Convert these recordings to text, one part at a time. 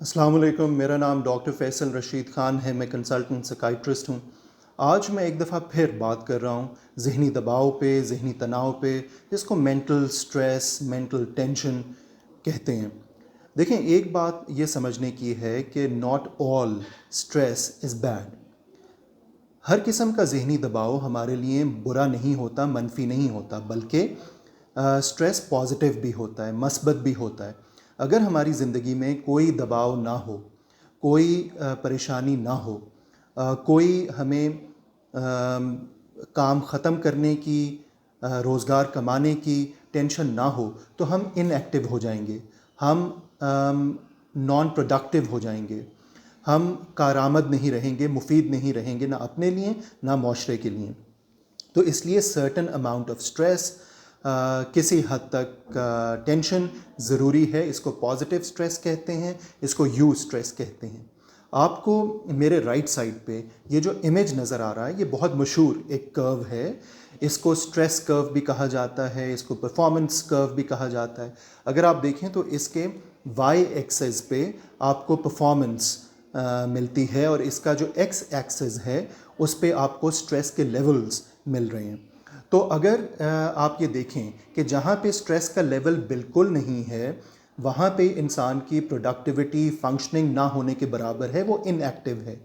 अस्सलाम वालेकुम। मेरा नाम डॉक्टर फैसल रशीद ख़ान है। मैं कंसल्टेंट साइकियाट्रिस्ट हूँ। आज मैं एक दफ़ा फिर बात कर रहा हूँ ज़हनी दबाव पे, ज़हनी तनाव पे, जिसको मेंटल स्ट्रेस, मेंटल टेंशन कहते हैं। देखें, एक बात ये समझने की है कि not all stress is bad. हर किस्म का ज़हनी दबाव हमारे लिए बुरा नहीं होता, मनफी नहीं होता, बल्कि स्ट्रेस पॉजिटिव भी होता है, मस्बत भी होता है। अगर हमारी ज़िंदगी में कोई दबाव ना हो, कोई परेशानी ना हो, कोई हमें काम ख़त्म करने की, रोज़गार कमाने की टेंशन ना हो, तो हम इनएक्टिव हो जाएंगे, हम नॉन प्रोडक्टिव हो जाएंगे, हम कारआमद नहीं रहेंगे, मुफीद नहीं रहेंगे, ना अपने लिए ना माशरे के लिए। तो इसलिए सर्टन अमाउंट ऑफ स्ट्रेस, किसी हद तक टेंशन ज़रूरी है। इसको पॉजिटिव स्ट्रेस कहते हैं, इसको यू स्ट्रेस कहते हैं। आपको मेरे राइट साइड पे ये जो इमेज नज़र आ रहा है, ये बहुत मशहूर एक कर्व है। इसको स्ट्रेस कर्व भी कहा जाता है, इसको परफॉर्मेंस कर्व भी कहा जाता है। अगर आप देखें तो इसके वाई एक्सेस पे आपको परफॉर्मेंस मिलती है, और इसका जो एक्स एक्सेस है उस पे आपको स्ट्रेस के लेवल्स मिल रहे हैं। तो अगर आप ये देखें कि जहाँ पे स्ट्रेस का लेवल बिल्कुल नहीं है, वहाँ पे इंसान की प्रोडक्टिविटी, फंक्शनिंग ना होने के बराबर है, वो इनएक्टिव है।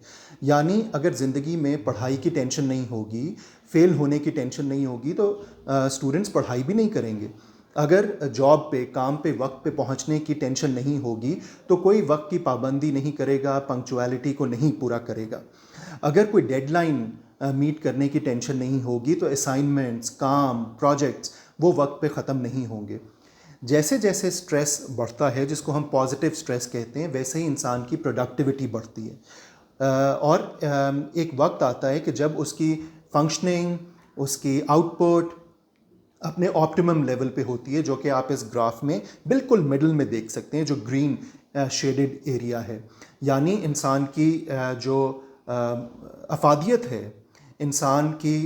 यानी अगर ज़िंदगी में पढ़ाई की टेंशन नहीं होगी, फेल होने की टेंशन नहीं होगी, तो स्टूडेंट्स पढ़ाई भी नहीं करेंगे। अगर जॉब पे, काम पे वक्त पे पहुंचने की टेंशन नहीं होगी, तो कोई वक्त की पाबंदी नहीं करेगा, पंक्चुअलिटी को नहीं पूरा करेगा। अगर कोई डेडलाइन मीट करने की टेंशन नहीं होगी, तो असाइनमेंट्स, काम, प्रोजेक्ट्स वो वक्त पे ख़त्म नहीं होंगे। जैसे जैसे स्ट्रेस बढ़ता है, जिसको हम पॉजिटिव स्ट्रेस कहते हैं, वैसे ही इंसान की प्रोडक्टिविटी बढ़ती है। और एक वक्त आता है कि जब उसकी फंक्शनिंग, उसकी आउटपुट अपने ऑप्टिमम लेवल पे होती है, जो कि आप इस ग्राफ में बिल्कुल मिडल में देख सकते हैं, जो ग्रीन शेडेड एरिया है। यानी इंसान की जो अफादियत है, इंसान की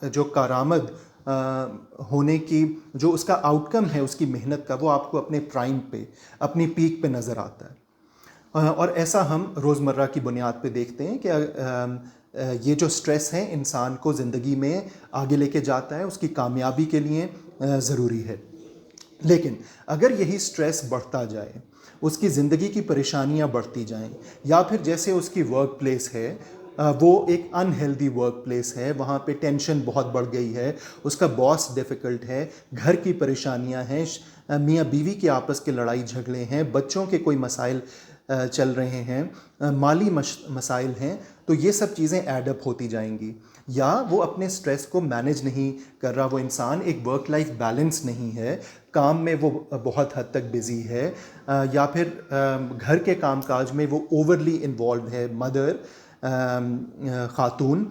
जो कारामद होने की, जो उसका आउटकम है उसकी मेहनत का, वो आपको अपने प्राइम पे, अपनी पीक पे नज़र आता है। और ऐसा हम रोज़मर्रा की बुनियाद पे देखते हैं कि ये जो स्ट्रेस है इंसान को ज़िंदगी में आगे लेके जाता है, उसकी कामयाबी के लिए ज़रूरी है। लेकिन अगर यही स्ट्रेस बढ़ता जाए, उसकी ज़िंदगी की परेशानियां बढ़ती जाएं, या फिर जैसे उसकी वर्क प्लेस है, वो एक अनहेल्दी वर्क प्लेस है, वहाँ पे टेंशन बहुत बढ़ गई है, उसका बॉस डिफ़िकल्ट है, घर की परेशानियां हैं, मियाँ बीवी के आपस के लड़ाई झगड़े हैं, बच्चों के कोई मसाइल चल रहे हैं, माली मसाइल हैं, तो ये सब चीज़ें एडअप होती जाएंगी। या वो अपने स्ट्रेस को मैनेज नहीं कर रहा, वो इंसान एक वर्क लाइफ बैलेंस नहीं है, काम में वो बहुत हद तक बिज़ी है, या फिर घर के कामकाज में वो ओवरली इन्वॉल्व है, मदर, ख़ातून,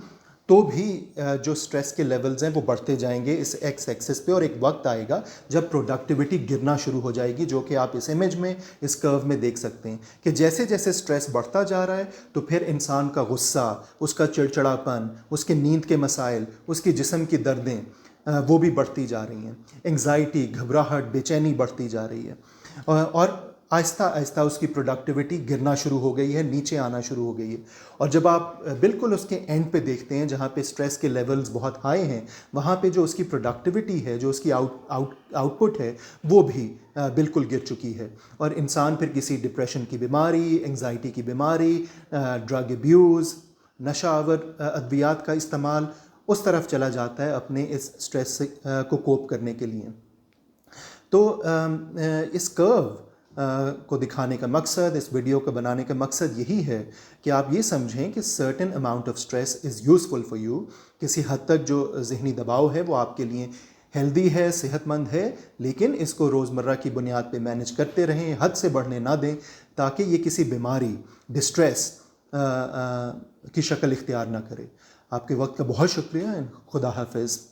तो भी जो स्ट्रेस के लेवल्स हैं वो बढ़ते जाएंगे इस एक्स एक्सिस पे, और एक वक्त आएगा जब प्रोडक्टिविटी गिरना शुरू हो जाएगी, जो कि आप इस इमेज में, इस कर्व में देख सकते हैं कि जैसे जैसे स्ट्रेस बढ़ता जा रहा है, तो फिर इंसान का गुस्सा, उसका चिड़चिड़ापन, उसके नींद के मसाइल, उसकी जिस्म की दर्दें वो भी बढ़ती जा रही हैं। एंग्जाइटी, घबराहट, बेचैनी बढ़ती जा रही है, और आहिस्ता आहिस्ता उसकी प्रोडक्टिविटी गिरना शुरू हो गई है, नीचे आना शुरू हो गई है। और जब आप बिल्कुल उसके एंड पे देखते हैं, जहाँ पे स्ट्रेस के लेवल्स बहुत हाई हैं, वहाँ पे जो उसकी प्रोडक्टिविटी है, जो उसकी आउटपुट है, वो भी बिल्कुल गिर चुकी है। और इंसान फिर किसी डिप्रेशन की बीमारी, एंग्जाइटी की बीमारी, ड्रग अब्यूज़, नशावर अद्वियात का इस्तेमाल, उस तरफ चला जाता है अपने इस स्ट्रेस से को कोप करने के लिए। तो इस कर्व को दिखाने का मकसद, इस वीडियो को बनाने का मकसद यही है कि आप ये समझें कि certain amount of stress is useful for you. किसी हद तक जो ज़हनी दबाव है वो आपके लिए हेल्दी है, सेहतमंद है, लेकिन इसको रोज़मर्रा की बुनियाद पे मैनेज करते रहें, हद से बढ़ने ना दें, ताकि ये किसी बीमारी, डिस्ट्रेस की शक्ल इख्तियार ना करे। आपके वक्त का बहुत शुक्रिया। खुदा हाफिज़।